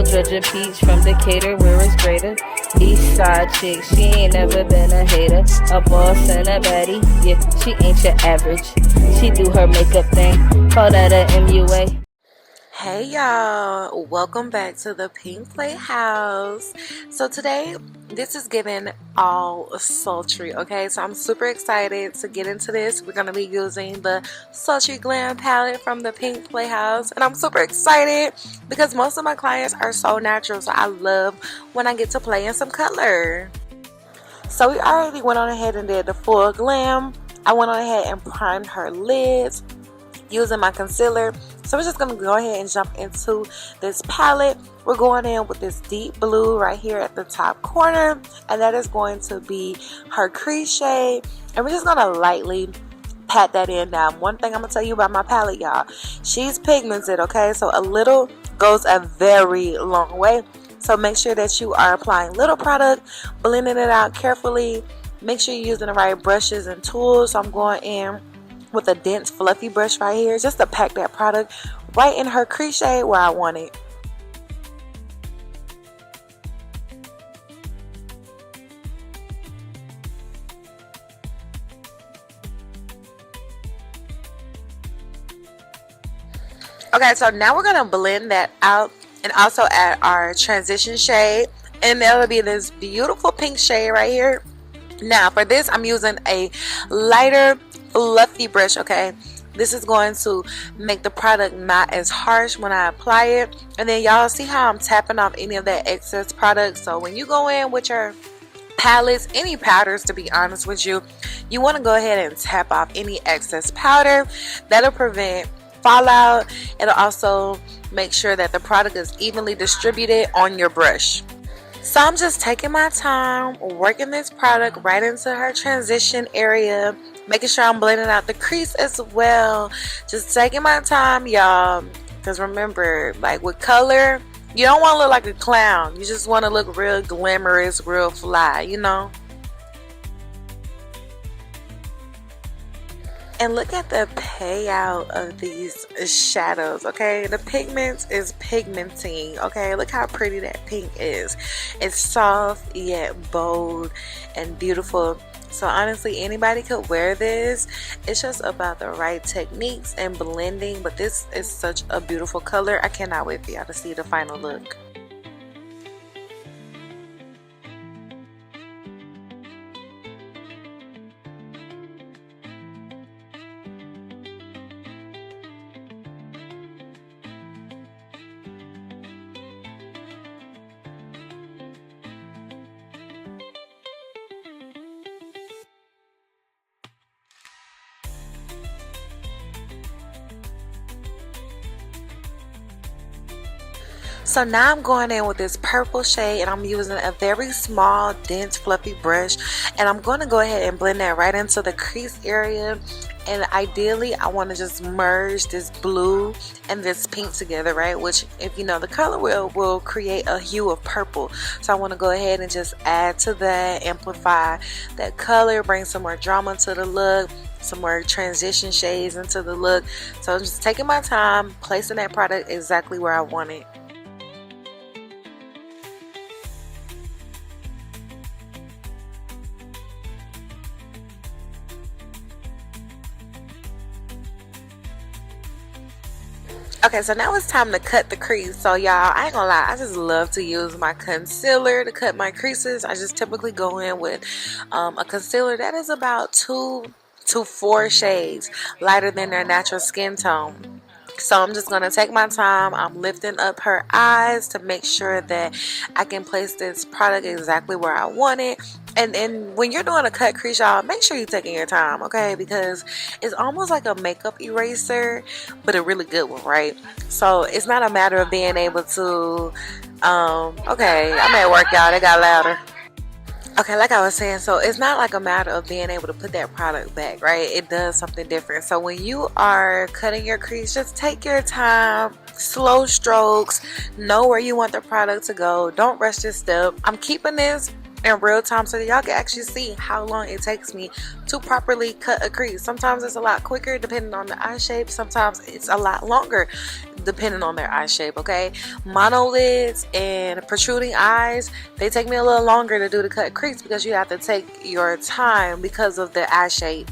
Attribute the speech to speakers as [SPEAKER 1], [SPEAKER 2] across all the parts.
[SPEAKER 1] little Georgia peach from Decatur, where it's greater. East side chick, she ain't never been a hater. A boss and a baddie, yeah, she ain't your average. She do her makeup thing, call that a MUA.
[SPEAKER 2] Hey y'all, welcome back to the Pink Playhouse. So today, this is giving all sultry, okay? So I'm super excited to get into this. We're going to be using the Sultry Glam palette from the Pink Playhouse. And I'm super excited because most of my clients are so natural. So I love when I get to play in some color. So we already went on ahead and did the full glam. I went on ahead and primed her lids using my concealer. So we're just going to go ahead and jump into this palette. We're going in with this deep blue right here at the top corner, and that is going to be her crease shade, and we're just going to lightly pat that in. Now, one thing I'm going to tell you about my palette, y'all, she's pigmented, okay? So a little goes a very long way. So make sure that you are applying little product, blending it out carefully. Make sure you're using the right brushes and tools. So I'm going in with a dense fluffy brush right here just to pack that product right in her crease shade where I want it. Okay, so now we're gonna blend that out and also add our transition shade, and that'll be this beautiful pink shade right here. Now for this, I'm using a lighter fluffy brush, okay? This is going to make the product not as harsh when I apply it. And then y'all see how I'm tapping off any of that excess product. So when you go in with your palettes, any powders, to be honest with you, you want to go ahead and tap off any excess powder. That'll prevent fallout. It'll also make sure that the product is evenly distributed on your brush. So I'm just taking my time working this product right into her transition area, making sure I'm blending out the crease as well. Just taking my time, y'all, because remember, like with color, you don't want to look like a clown. You just want to look real glamorous, real fly, you know. And look at the payout of these shadows, okay? The pigment is pigmenting, okay? Look how pretty that pink is. It's soft yet bold and beautiful. So honestly, anybody could wear this. It's just about the right techniques and blending. But this is such a beautiful color. I cannot wait for y'all to see the final look. So now I'm going in with this purple shade, and I'm using a very small, dense, fluffy brush, and I'm going to go ahead and blend that right into the crease area. And ideally, I want to just merge this blue and this pink together, right? Which, if you know the color wheel, will create a hue of purple. So I want to go ahead and just add to that, amplify that color, bring some more drama to the look, some more transition shades into the look. So I'm just taking my time, placing that product exactly where I want it. Okay, so now it's time to cut the crease. So y'all, I ain't gonna lie, I just love to use my concealer to cut my creases. I just typically go in with a concealer that is about 2 to 4 shades lighter than their natural skin tone. So I'm just going to take my time. I'm lifting up her eyes to make sure that I can place this product exactly where I want it. And when you're doing a cut crease, y'all, make sure you're taking your time, okay? Because it's almost like a makeup eraser, but a really good one, right? So it's not a matter of being able to, okay, I'm at work, y'all. They got louder. Okay, like I was saying, so it's not like a matter of being able to put that product back, right? It does something different. So when you are cutting your crease, just take your time, slow strokes, know where you want the product to go. Don't rush this step. I'm keeping this in real time so that y'all can actually see how long it takes me to properly cut a crease. Sometimes it's a lot quicker depending on the eye shape. Sometimes it's a lot longer depending on their eye shape, okay? Monolids and protruding eyes, they take me a little longer to do the cut crease because you have to take your time because of the eye shape.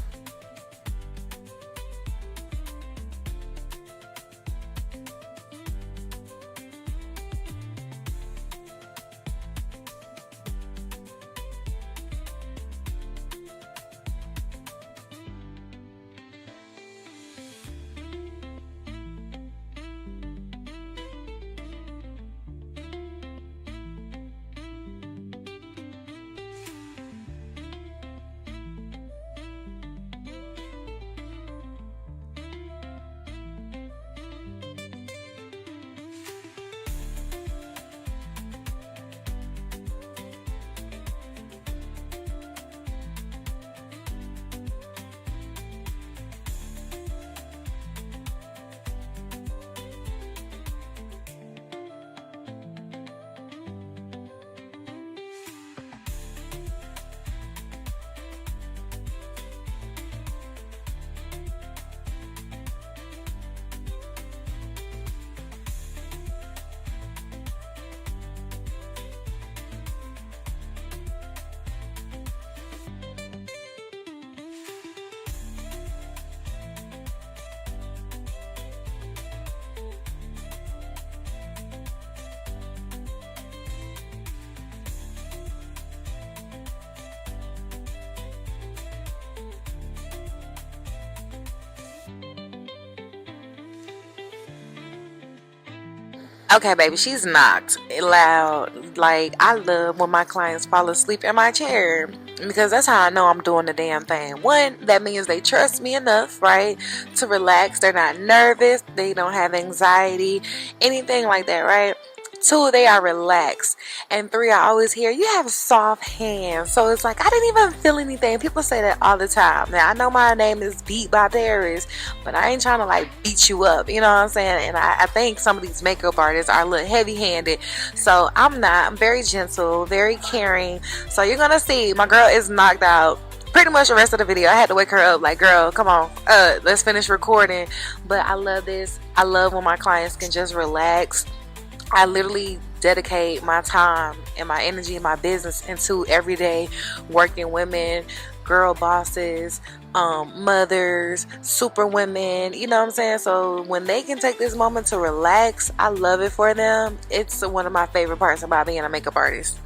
[SPEAKER 2] Okay, baby, she's knocked loud. Like, I love when my clients fall asleep in my chair because that's how I know I'm doing the damn thing. One, that means they trust me enough, right, to relax. They're not nervous. They don't have anxiety, anything like that, right? Two, they are relaxed. And three, I always hear, you have soft hands. So it's like, I didn't even feel anything. People say that all the time. Now, I know my name is Beat by Paris, but I ain't trying to like beat you up. You know what I'm saying? And I think some of these makeup artists are a little heavy-handed. So I'm not. I'm very gentle, very caring. So you're going to see my girl is knocked out pretty much the rest of the video. I had to wake her up like, girl, come on, let's finish recording. But I love this. I love when my clients can just relax. I literally dedicate my time and my energy and my business into everyday working women, girl bosses, mothers, super women, you know what I'm saying? So when they can take this moment to relax, I love it for them. It's one of my favorite parts about being a makeup artist.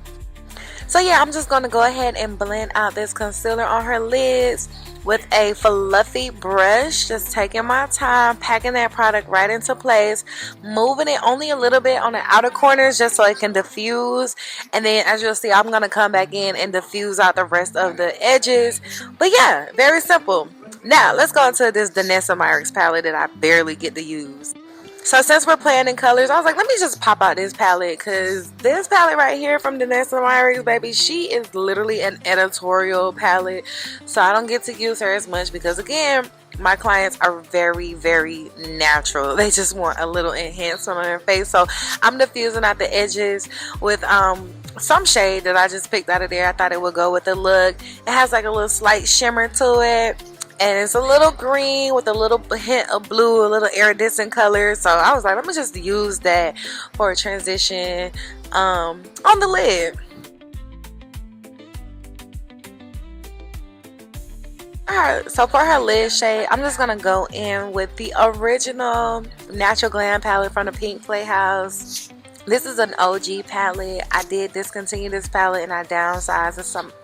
[SPEAKER 2] So yeah, I'm just going to go ahead and blend out this concealer on her lids with a fluffy brush. Just taking my time, packing that product right into place, moving it only a little bit on the outer corners just so it can diffuse. And then as you'll see, I'm going to come back in and diffuse out the rest of the edges. But yeah, very simple. Now, let's go into this Danessa Myricks palette that I barely get to use. So since we're playing in colors, I was like, let me just pop out this palette, because this palette right here from Danessa Myricks, baby, she is literally an editorial palette. So I don't get to use her as much because, again, my clients are very, very natural. They just want a little enhancement on their face. So I'm diffusing out the edges with some shade that I just picked out of there. I thought it would go with the look. It has like a little slight shimmer to it. And it's a little green with a little hint of blue, a little iridescent color. So I was like, let me just use that for a transition on the lid. Alright, so for her lid shade, I'm just going to go in with the original Natural Glam palette from the Pink Playhouse. This is an OG palette. I did discontinue this palette and I downsized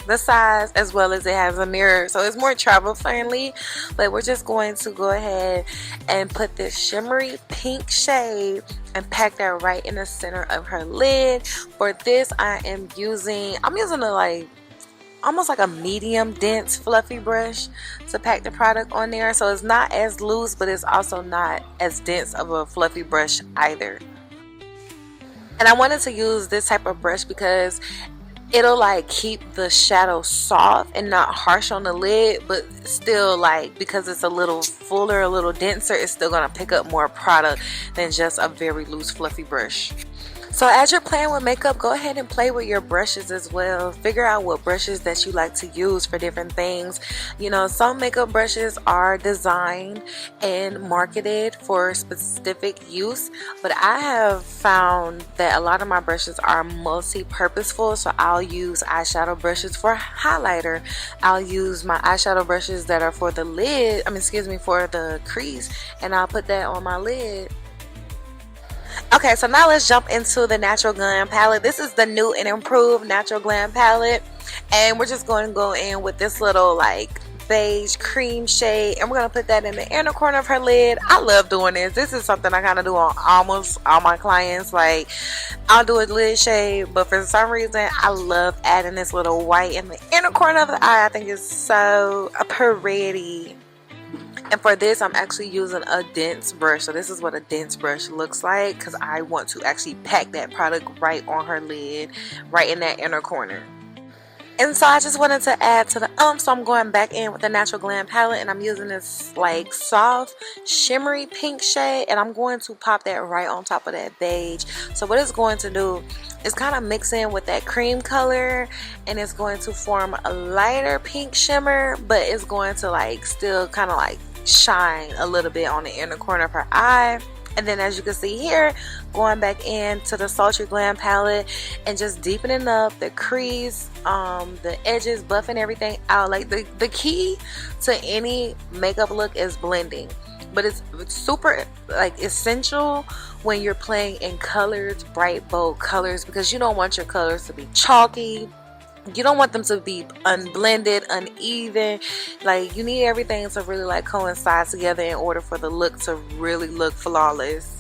[SPEAKER 2] the size, as well as it has a mirror, so it's more travel friendly. But we're just going to go ahead and put this shimmery pink shade and pack that right in the center of her lid. For this, I'm using a like almost like a medium dense fluffy brush to pack the product on there, so it's not as loose, but it's also not as dense of a fluffy brush either. And I wanted to use this type of brush because it'll like keep the shadow soft and not harsh on the lid, but still, like, because it's a little fuller, a little denser, it's still gonna pick up more product than just a very loose fluffy brush. So as you're playing with makeup, go ahead and play with your brushes as well. Figure out what brushes that you like to use for different things. You know, some makeup brushes are designed and marketed for specific use, but I have found that a lot of my brushes are multi-purposeful. So I'll use eyeshadow brushes for highlighter. I'll use my eyeshadow brushes that are for the lid, for the crease, and I'll put that on my lid. Okay, so now let's jump into the Natural Glam palette. This is the new and improved Natural Glam palette, and we're just going to go in with this little like beige cream shade, and we're going to put that in the inner corner of her lid. I love doing this. This is something I kind of do on almost all my clients. Like, I'll do a lid shade, but for some reason I love adding this little white in the inner corner of the eye. I think it's so pretty. And for this, I'm actually using a dense brush. So this is what a dense brush looks like, because I want to actually pack that product right on her lid, right in that inner corner. And so I just wanted to add to the so I'm going back in with the Natural Glam palette, and I'm using this like soft shimmery pink shade, and I'm going to pop that right on top of that beige. So what it's going to do is kind of mix in with that cream color, and it's going to form a lighter pink shimmer, but it's going to like still kind of like shine a little bit on the inner corner of her eye. And then as you can see here, going back into the Sultry Glam palette and just deepening up the crease, the edges, buffing everything out. Like the key to any makeup look is blending, but it's super like essential when you're playing in colors, bright bold colors, because you don't want your colors to be chalky. You don't want them to be unblended, uneven. Like, you need everything to really like coincide together in order for the look to really look flawless.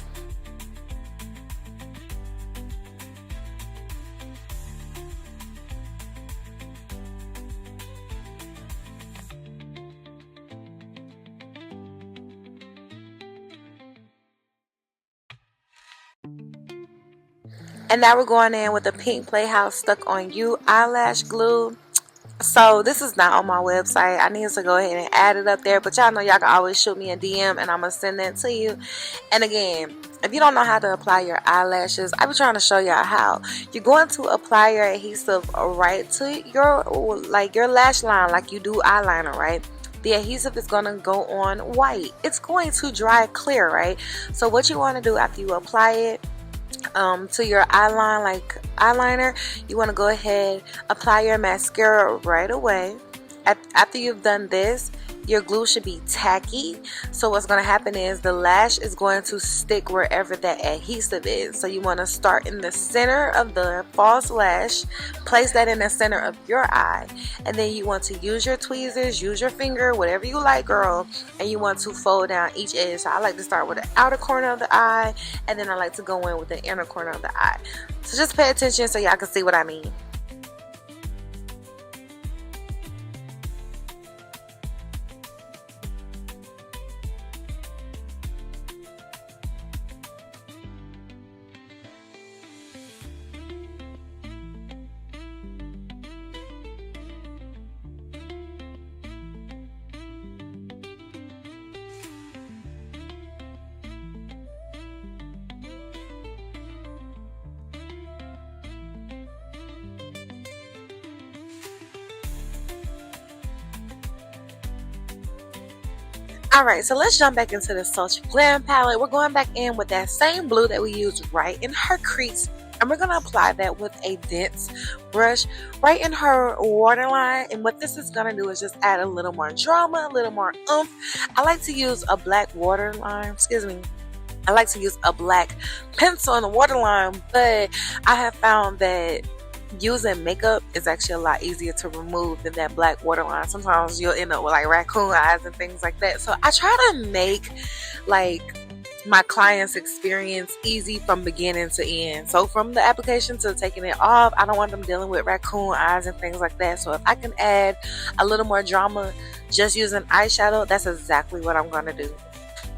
[SPEAKER 2] And now we're going in with the pink Playhouse Stuck On You eyelash glue. So this is not on my website. I need to go ahead and add it up there, but y'all know y'all can always shoot me a DM and I'm gonna send that to you. And again, if you don't know how to apply your eyelashes, I'll be trying to show y'all how. You're going to apply your adhesive right to your lash line like you do eyeliner, right? The adhesive is going to go on white. It's going to dry clear, right? So what you want to do after you apply it to your eyeline, like eyeliner, you want to go ahead, apply your mascara right away. After you've done this, your glue should be tacky. So what's going to happen is the lash is going to stick wherever that adhesive is. So you want to start in the center of the false lash, place that in the center of your eye, and then you want to use your tweezers, use your finger, whatever you like, girl, and you want to fold down each edge. So I like to start with the outer corner of the eye, and then I like to go in with the inner corner of the eye. So just pay attention so y'all can see what I mean. Alright, so let's jump back into the Sultry Glam palette. We're going back in with that same blue that we used right in her crease, and we're going to apply that with a dense brush right in her waterline. And what this is going to do is just add a little more drama, a little more oomph. I like to use a black waterline, I like to use a black pencil in the waterline, but I have found that using makeup is actually a lot easier to remove than that black waterline. Sometimes you'll end up with like raccoon eyes and things like that. So I try to make like my client's experience easy from beginning to end. So from the application to taking it off, I don't want them dealing with raccoon eyes and things like that. So if I can add a little more drama just using eyeshadow, that's exactly what I'm going to do.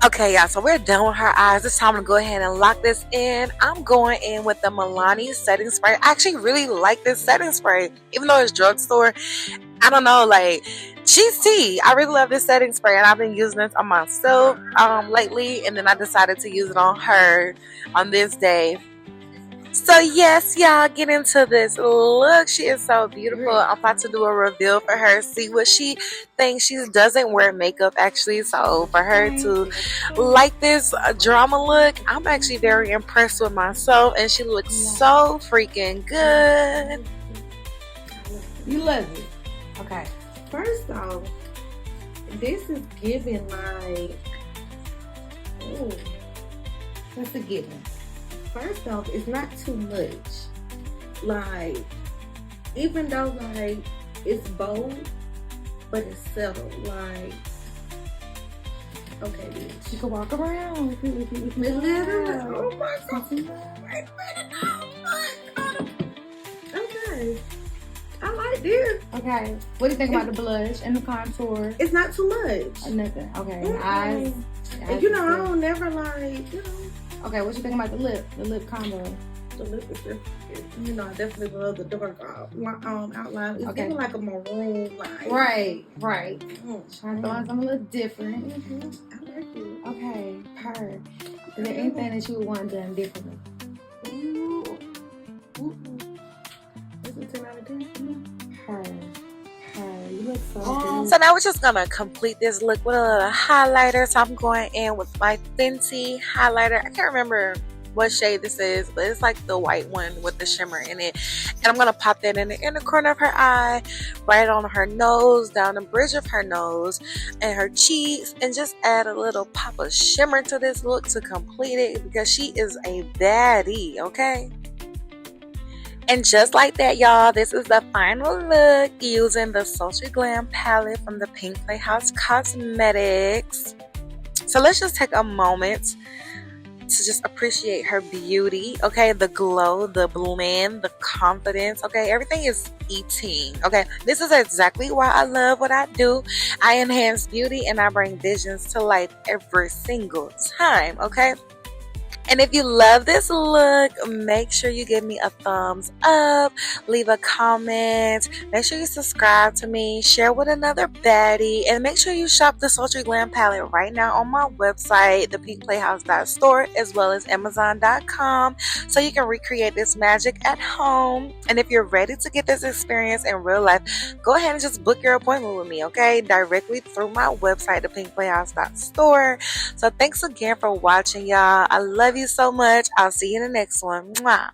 [SPEAKER 2] Okay, y'all, so we're done with her eyes. It's time to go ahead and lock this in. I'm going in with the Milani setting spray. I actually really like this setting spray, even though it's drugstore. I don't know, like, she's tea. I really love this setting spray, and I've been using this on myself lately, and then I decided to use it on her on this day. So yes, y'all, get into this look. She is so beautiful. I'm about to do a reveal for her, see what she thinks. She doesn't wear makeup actually, so for her to like this drama look, I'm actually very impressed with myself, and she looks so freaking good.
[SPEAKER 3] You love it. Okay, first off, this is giving like, oh, that's a given. First off, it's not too much. Like, even though like it's bold, but it's subtle. Like, okay, bitch.
[SPEAKER 1] You can walk around.
[SPEAKER 3] Oh my god. Okay. I like this.
[SPEAKER 1] Okay. What do you think about the blush and the contour?
[SPEAKER 3] It's not too much.
[SPEAKER 1] Nothing. Okay.
[SPEAKER 3] Mm-hmm.
[SPEAKER 1] Eyes.
[SPEAKER 3] And you know, I don't never like, you know.
[SPEAKER 1] Okay, what you think about the lip combo?
[SPEAKER 3] The lip is different. You know, I definitely love the dark outline. It's
[SPEAKER 1] Okay.
[SPEAKER 3] giving like a maroon light.
[SPEAKER 1] Right.
[SPEAKER 3] Trying
[SPEAKER 1] Trying to throw in something a little different.
[SPEAKER 3] I like it.
[SPEAKER 1] Okay, her. Is there anything that you would want done differently?
[SPEAKER 3] This is 10 out of 10.
[SPEAKER 1] Her. You look so good.
[SPEAKER 2] So now we're just gonna complete this look with a little highlighter. So I'm going in with my Fenty highlighter. I can't remember what shade this is, but it's like the white one with the shimmer in it. And I'm gonna pop that in the inner corner of her eye, right on her nose, down the bridge of her nose, and her cheeks, and just add a little pop of shimmer to this look to complete it, because she is a baddie, okay? And just like that, y'all, this is the final look using the Sultry Glam palette from the Playhouse Cosmetics. So let's just take a moment to just appreciate her beauty, okay? The glow, the blend, the confidence, okay? Everything is eating, okay? This is exactly why I love what I do. I enhance beauty and I bring visions to life every single time, okay? And if you love this look, make sure you give me a thumbs up, leave a comment, make sure you subscribe to me, share with another baddie, and make sure you shop the Sultry Glam palette right now on my website, theplayhouse.store, as well as amazon.com, so you can recreate this magic at home. And if you're ready to get this experience in real life, go ahead and just book your appointment with me, okay? Directly through my website, theplayhouse.store. So thanks again for watching, y'all. I love you so much. I'll see you in the next one. Mwah.